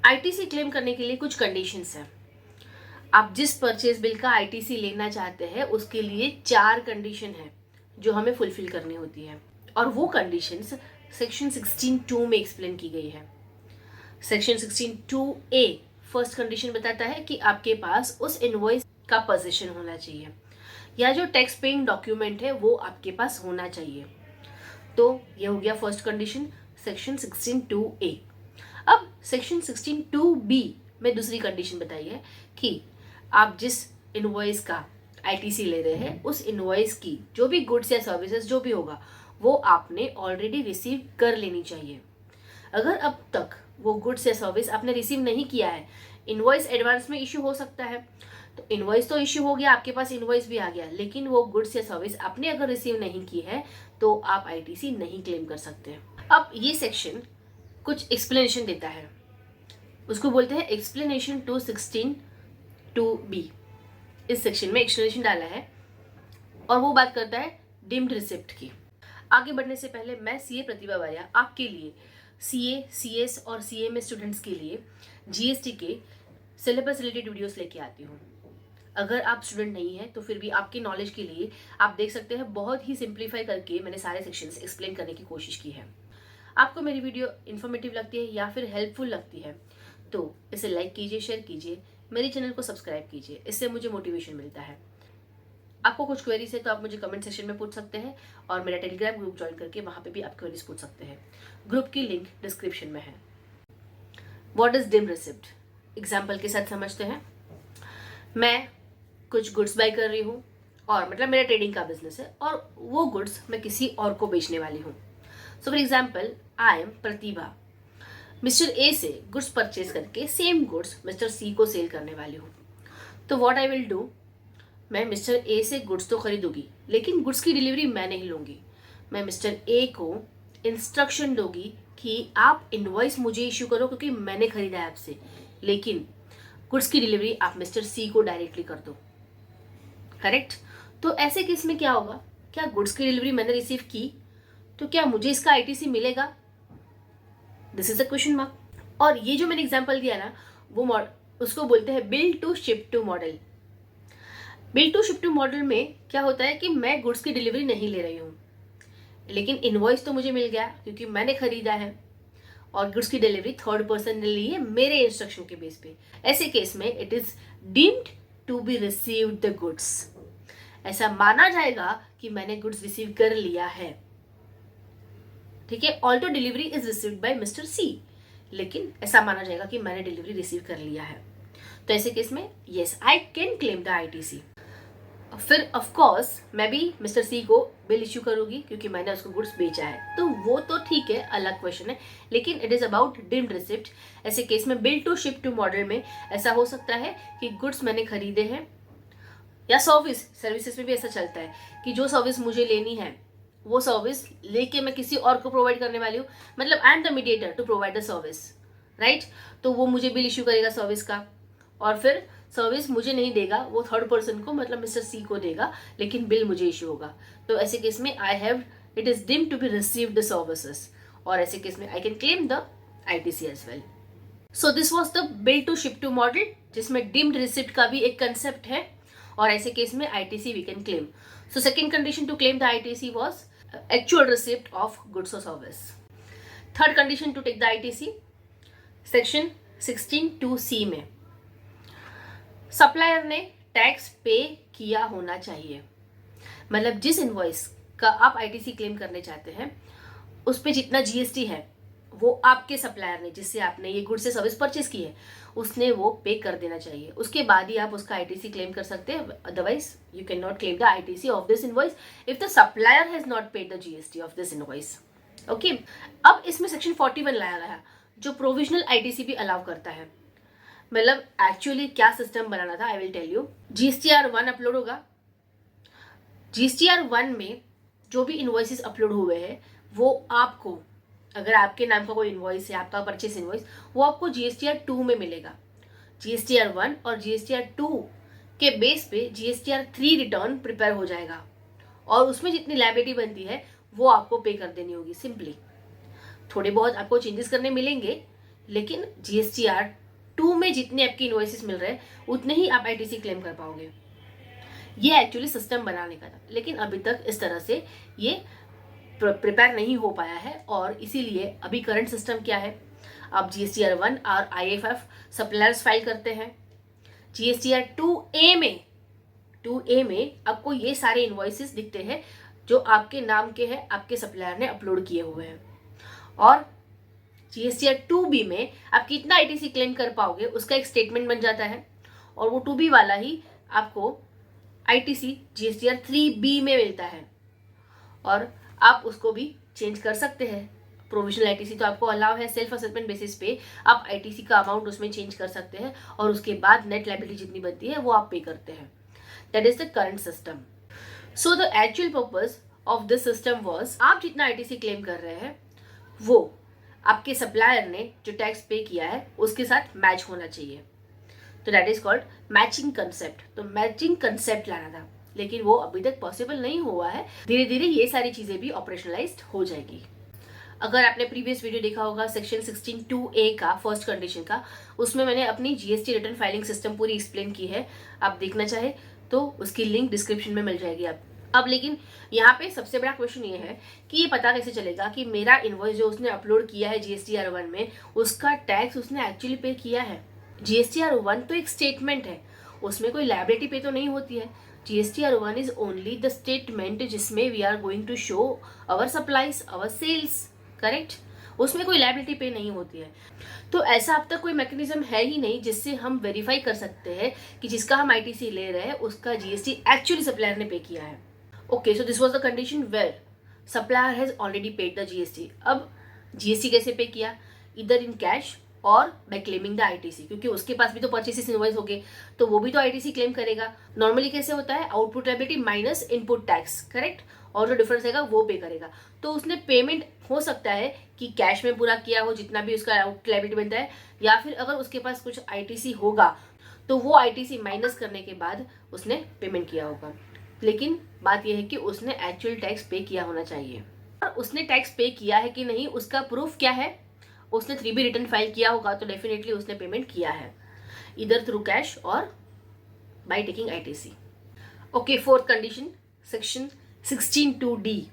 ITC claim करने के लिए कुछ कंडीशंस हैं। आप जिस परचेज बिल का आईटीसी लेना चाहते हैं उसके लिए 4 कंडीशन है जो हमें फुलफिल करनी होती है, और वो कंडीशंस सेक्शन 16(2) में एक्सप्लेन की गई है। सेक्शन 16(2)(a) फर्स्ट कंडीशन बताता है कि आपके पास उस इनवॉइस का पोजीशन होना चाहिए, या जो टैक्स पेइंग डॉक्यूमेंट है वो आपके पास होना चाहिए। तो ये हो गया फर्स्ट कंडीशन, सेक्शन 16(2)(a). अब सेक्शन 16(2)(b) में दूसरी कंडीशन बताई है कि आप जिस इनवॉइस का आईटीसी ले रहे हैं उस इनवॉइस की जो भी गुड्स या सर्विसेज जो भी होगा वो आपने ऑलरेडी रिसीव कर लेनी चाहिए। अगर अब तक वो गुड्स या सर्विस आपने रिसीव नहीं किया है, इनवॉइस एडवांस में इश्यू हो सकता है, तो इनवॉइस तो इश्यू हो गया, आपके पास इनवॉइस भी आ गया, लेकिन वो गुड्स या सर्विस आपने अगर रिसीव नहीं की है तो आप आईटीसी नहीं क्लेम कर सकते। अब ये सेक्शन कुछ एक्सप्लेनेशन देता है, उसको बोलते हैं एक्सप्लेनेशन टू 16(2)(b). इस सेक्शन में एक्सप्लेनेशन डाला है और वो बात करता है डिम्ड रिसिप्ट की। आगे बढ़ने से पहले मैं सीए प्रतिभा वारिया आपके लिए सीए, सीएस और सीएमए स्टूडेंट्स के लिए जीएसटी के सिलेबस रिलेटेड वीडियोस लेके आती हूँ। अगर आप स्टूडेंट नहीं है तो फिर भी आपकी नॉलेज के लिए आप देख सकते हैं, बहुत ही सिंप्लीफाई करके मैंने सारे सेक्शंस एक्सप्लेन करने की कोशिश की है। आपको मेरी वीडियो इन्फॉर्मेटिव लगती है या फिर हेल्पफुल लगती है तो इसे लाइक कीजिए, शेयर कीजिए, मेरे चैनल को सब्सक्राइब कीजिए, इससे मुझे मोटिवेशन मिलता है। आपको कुछ क्वेरीज है तो आप मुझे कमेंट सेक्शन में पूछ सकते हैं, और मेरा टेलीग्राम ग्रुप ज्वाइन करके वहां पे भी आप क्वेरीज पूछ सकते हैं। ग्रुप की लिंक डिस्क्रिप्शन में है। What is dim receipt, example के साथ समझते हैं। मैं कुछ गुड्स बाय कर रही हूँ, और मतलब मेरा ट्रेडिंग का बिजनेस है और वो गुड्स मैं किसी और को बेचने वाली हूँ। So for example, I am Pratibha, mister A से गुड्स परचेज करके सेम गुड्स मिस्टर सी को सेल करने वाली हूँ। तो व्हाट आई विल डू, मैं मिस्टर ए से गुड्स तो खरीदूंगी लेकिन गुड्स की डिलीवरी मैं नहीं लूंगी। मैं मिस्टर ए को इंस्ट्रक्शन दूंगी कि आप इनवॉइस मुझे इश्यू करो क्योंकि मैंने खरीदा है आपसे, लेकिन गुड्स की डिलीवरी आप मिस्टर सी को डायरेक्टली कर दो। करेक्ट? तो ऐसे केस में क्या होगा, क्या गुड्स की डिलीवरी मैंने रिसीव की तो क्या मुझे इसका आईटीसी मिलेगा? This is a question mark. और ये जो मैंने एग्जांपल दिया ना, वो उसको बोलते हैं bill to ship to model. Bill to ship to model में क्या होता है कि मैं गुड्स की डिलीवरी नहीं ले रही हूँ, लेकिन इनवॉइस तो मुझे मिल गया क्योंकि मैंने खरीदा है, और गुड्स की डिलीवरी थर्ड पर्सन ने ली है मेरे इंस्ट्रक्शन के बेस पे। ऐसे केस में it is deemed to be received the goods. ऐसा माना जाएगा कि मैंने गुड्स रिसीव कर लिया है। ठीक है, also delivery is received by mister C, लेकिन ऐसा माना जाएगा कि मैंने डिलीवरी रिसीव कर लिया है। तो ऐसे केस में yes, I can claim the ITC. फिर ऑफ कोर्स मैं भी मिस्टर सी को बिल इश्यू करूंगी क्योंकि मैंने उसको गुड्स बेचा है, तो वो तो ठीक है, अलग क्वेश्चन है, लेकिन it is about deemed receipt. ऐसे केस में bill to ship to model में ऐसा हो सकता है कि गुड्स मैंने खरीदे हैं, या सर्विसेज में भी ऐसा चलता है कि जो सर्विस मुझे लेनी है वो सर्विस लेके मैं किसी और को प्रोवाइड करने वाली हूँ, मतलब I am the mediator to provide the service, right? तो वो मुझे बिल इश्यू करेगा सर्विस का, और फिर सर्विस मुझे नहीं देगा, वो थर्ड पर्सन को मतलब मिस्टर सी को देगा, लेकिन बिल मुझे इश्यू होगा। तो ऐसे केस में it is deemed to be received the services, और ऐसे केस में I can claim the ITC as well. So this was the bill to ship to model, जिसमें डीम्ड रिसिप्ट का भी एक कंसेप्ट है, और ऐसे केस में ITC we can claim. So second condition to claim the ITC was actual receipt of goods और service. Third condition to take the ITC, section 16(2)(c) में सप्लायर ने टैक्स पे किया होना चाहिए। मतलब जिस इनवॉइस का आप आईटीसी क्लेम करने चाहते हैं उस पे जितना जीएसटी है वो आपके सप्लायर ने, जिससे आपने ये गुड्स से सर्विस परचेज की है, उसने वो पे कर देना चाहिए। उसके बाद ही आप उसका आईटीसी क्लेम कर सकते हैं, otherwise you can not claim the ITC of this invoice if the supplier has not paid the GST of this invoice. Okay, अब इसमें सेक्शन 41 लाया गया जो प्रोविजनल आईटीसी भी अलाउ करता है। मतलब एक्चुअली क्या सिस्टम बनाना था, I will tell you. GSTR1 upload होगा। GSTR1 में जो भी इनवॉइसेस अपलोड हुए हैं वो आपको, अगर आपके नाम का कोई इनवॉइस है, आपका परचेस इनवॉइस, वो आपको GSTR2 में मिलेगा। GSTR1 और GSTR2 के बेस पे GSTR3 रिटर्न प्रिपेयर हो जाएगा, और उसमें जितनी लायबिलिटी बनती है वो आपको पे कर देनी होगी। सिंपली थोड़े बहुत आपको चेंजेस करने मिलेंगे, लेकिन GSTR 2 में जितने आपके इनवॉइसेस मिल रहे हैं उतने ही आप ITC क्लेम कर पाओगे। ये एक्चुअली सिस्टम बनाने का था, लेकिन अभी तक इस तरह से ये प्रिपेयर नहीं हो पाया है, और इसीलिए अभी करंट सिस्टम क्या है, आप GSTR 1 और IFF सप्लायर्स फाइल करते हैं। GSTR 2A में आपको ये सारे इनवॉइसेस दिखते हैं जो आपके नाम के हैं, आपके सप्लायर ने अपलोड किए हुए हैं। और GSTR 2B में आप कितना ITC क्लेम कर पाओगे उसका एक स्टेटमेंट बन जाता है, और वो 2B वाला ही आपको ITC GSTR 3B में मिलता है, और आप उसको भी चेंज कर सकते हैं। प्रोविजनल ITC तो आपको अलाउ है, सेल्फ असेसमेंट बेसिस पे आप ITC का अमाउंट उसमें चेंज कर सकते हैं, और उसके बाद नेट लायबिलिटी जितनी बनती है वो आप पे करते हैं। That is the current system. So the actual purpose of this system was, आप जितना ITC क्लेम कर रहे हैं वो आपके सप्लायर ने जो टैक्स पे किया है उसके साथ मैच होना चाहिए। तो that is called matching concept. तो मैचिंग कंसेप्ट लाना था, लेकिन वो अभी तक पॉसिबल नहीं हुआ है। धीरे धीरे ये सारी चीजें भी ऑपरेशनलाइज्ड हो जाएगी। अगर आपने प्रीवियस वीडियो देखा होगा सेक्शन 16(2)(a) का फर्स्ट कंडीशन का, उसमें मैंने अपनी GST रिटर्न फाइलिंग सिस्टम पूरी एक्सप्लेन की है। आप देखना चाहे तो उसकी लिंक डिस्क्रिप्शन में मिल जाएगी आप। अब लेकिन यहाँ पे सबसे बड़ा क्वेश्चन ये है कि ये पता कैसे चलेगा कि मेरा इनवॉइस जो उसने अपलोड किया है GSTR 1 में, उसका टैक्स उसने एक्चुअली पे किया है। GSTR 1 तो एक स्टेटमेंट है, उसमें कोई लायबिलिटी पे तो नहीं होती है। GSTR 1 is only the statement जिसमें we are going to show our supplies, our sales, correct. उसमें कोई लायबिलिटी पे नहीं होती है। तो ऐसा अब तक कोई मैकेनिज्म है ही नहीं जिससे हम वेरीफाई कर सकते हैं कि जिसका हम ITC ले रहे हैं उसका GST एक्चुअली सप्लायर ने पे किया है। Okay, so this was the condition where supplier has already paid the GST। अब GST कैसे पे किया, इधर इन कैश और बाय क्लेमिंग द ITC, क्योंकि उसके पास भी तो परचेसेस इनवॉइस हो गए, तो वो भी तो ITC क्लेम करेगा। नॉर्मली कैसे होता है, output liability minus input tax, correct, और जो डिफरेंस रहेगा वो पे करेगा। तो उसने पेमेंट हो सकता है कि कैश में पूरा किया हो जितना भी उसका आउट लायबिलिटी बनता है, या फिर अगर उसके पास कुछ ITC होगा तो वो ITC माइनस करने के बाद उसने पेमेंट किया होगा। लेकिन बात यह है कि उसने एक्चुअल टैक्स पे किया होना चाहिए, और उसने टैक्स पे किया है कि नहीं उसका प्रूफ क्या है। उसने 3B रिटर्न फाइल किया होगा तो डेफिनेटली उसने पेमेंट किया है, इधर थ्रू कैश और by taking ITC। Okay, fourth condition section 16(2)(d।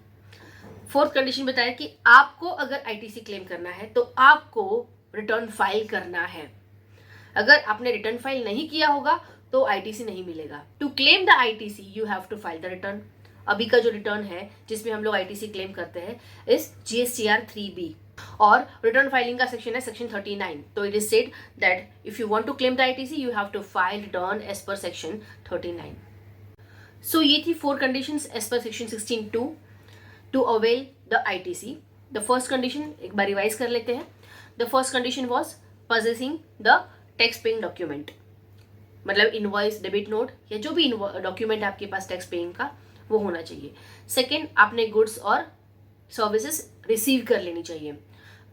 Fourth condition बताया कि आपको अगर ITC क्लेम करना है तो आपको रिटर्न फाइल करना है। अगर आपने रिटर्न फाइल नहीं किया होगा तो ITC नहीं मिलेगा। To claim the ITC you have to file the return. अभी का जो रिटर्न है जिसमें हम लोग ITC क्लेम करते हैं इस GSTR 3B, और रिटर्न फाइलिंग का सेक्शन है सेक्शन 39। तो it is said that if you want to claim the ITC you have to file return as per section 39। So ये थी 4 conditions as per section 16(2) to avail the ITC। The first condition एक बार रिवाइज कर लेते हैं। The first condition was possessing the tax paying document, मतलब invoice, debit note या जो भी डॉक्यूमेंट आपके पास टैक्स पेइंग का वो होना चाहिए। सेकेंड, आपने गुड्स और सर्विसेज रिसीव कर लेनी चाहिए।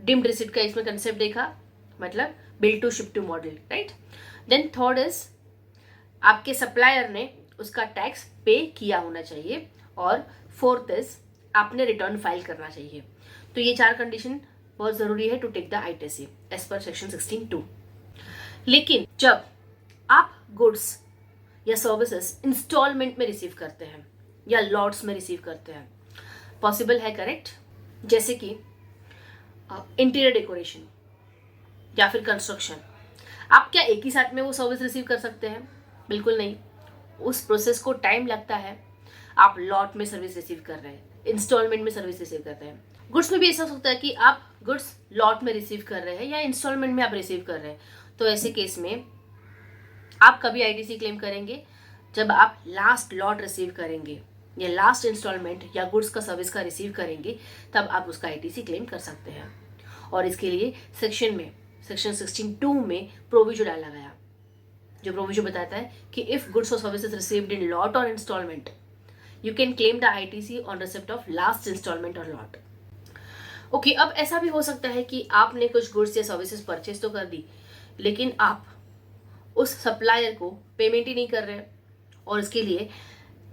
डिम्ड रिसिप्ट का इसमें कंसेप्ट देखा, मतलब bill to ship to model, right. Then third is आपके सप्लायर ने उसका टैक्स पे किया होना चाहिए, और फोर्थ इज आपने रिटर्न फाइल करना चाहिए। तो ये 4 कंडीशन बहुत जरूरी है to take the ITC as per section 16(2). लेकिन जब आप गुड्स या सर्विसेज इंस्टॉलमेंट में रिसीव करते हैं या लॉट्स में रिसीव करते हैं, पॉसिबल है, करेक्ट, जैसे कि इंटीरियर डेकोरेशन या फिर कंस्ट्रक्शन, आप क्या एक ही साथ में वो सर्विस रिसीव कर सकते हैं? बिल्कुल नहीं, उस प्रोसेस को टाइम लगता है। आप लॉट में सर्विस रिसीव कर रहे हैं, इंस्टॉलमेंट में सर्विस रिसीव कर रहे हैं। गुड्स में भी ऐसा हो सकता है कि आप गुड्स लॉट में रिसीव कर रहे हैं या इंस्टॉलमेंट में आप रिसीव कर रहे हैं। तो ऐसे केस में आप कभी ITC क्लेम करेंगे जब आप लास्ट लॉट रिसीव करेंगे या लास्ट इंस्टॉलमेंट या गुड्स का सर्विस का रिसीव करेंगे, तब आप उसका ITC क्लेम कर सकते हैं। और इसके लिए सेक्शन 16(2) में प्रोविजो डाला गया, जो प्रोविजो बताता है कि इफ गुड्स और सर्विसेज रिसीव्ड इन लॉट और instalment you can claim the ITC on receipt of last instalment और लॉट। ओके, अब ऐसा भी हो सकता है कि आपने कुछ गुड्स या सर्विसेज परचेज तो कर दी, लेकिन आप उस सप्लायर को पेमेंट ही नहीं कर रहे, और इसके लिए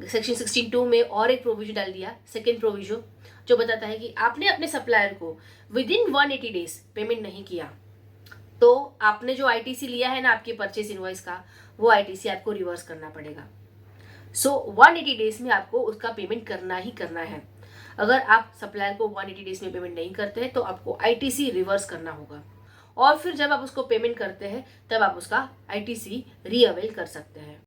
सेक्शन 16(2) में और एक प्रोविजन डाल दिया, सेकेंड प्रोविजन, जो बताता है कि आपने अपने सप्लायर को विद इन 180 डेज पेमेंट नहीं किया तो आपने जो आईटीसी लिया है ना आपके परचेस इनवॉइस का, वो आईटीसी आपको रिवर्स करना पड़ेगा। सो 180 डेज में आपको उसका पेमेंट करना ही करना है। अगर आप सप्लायर को 180 डेज में पेमेंट नहीं करते हैं तो आपको आईटीसी रिवर्स करना होगा, और फिर जब आप उसको पेमेंट करते हैं तब आप उसका आईटीसी रीअवेल कर सकते हैं।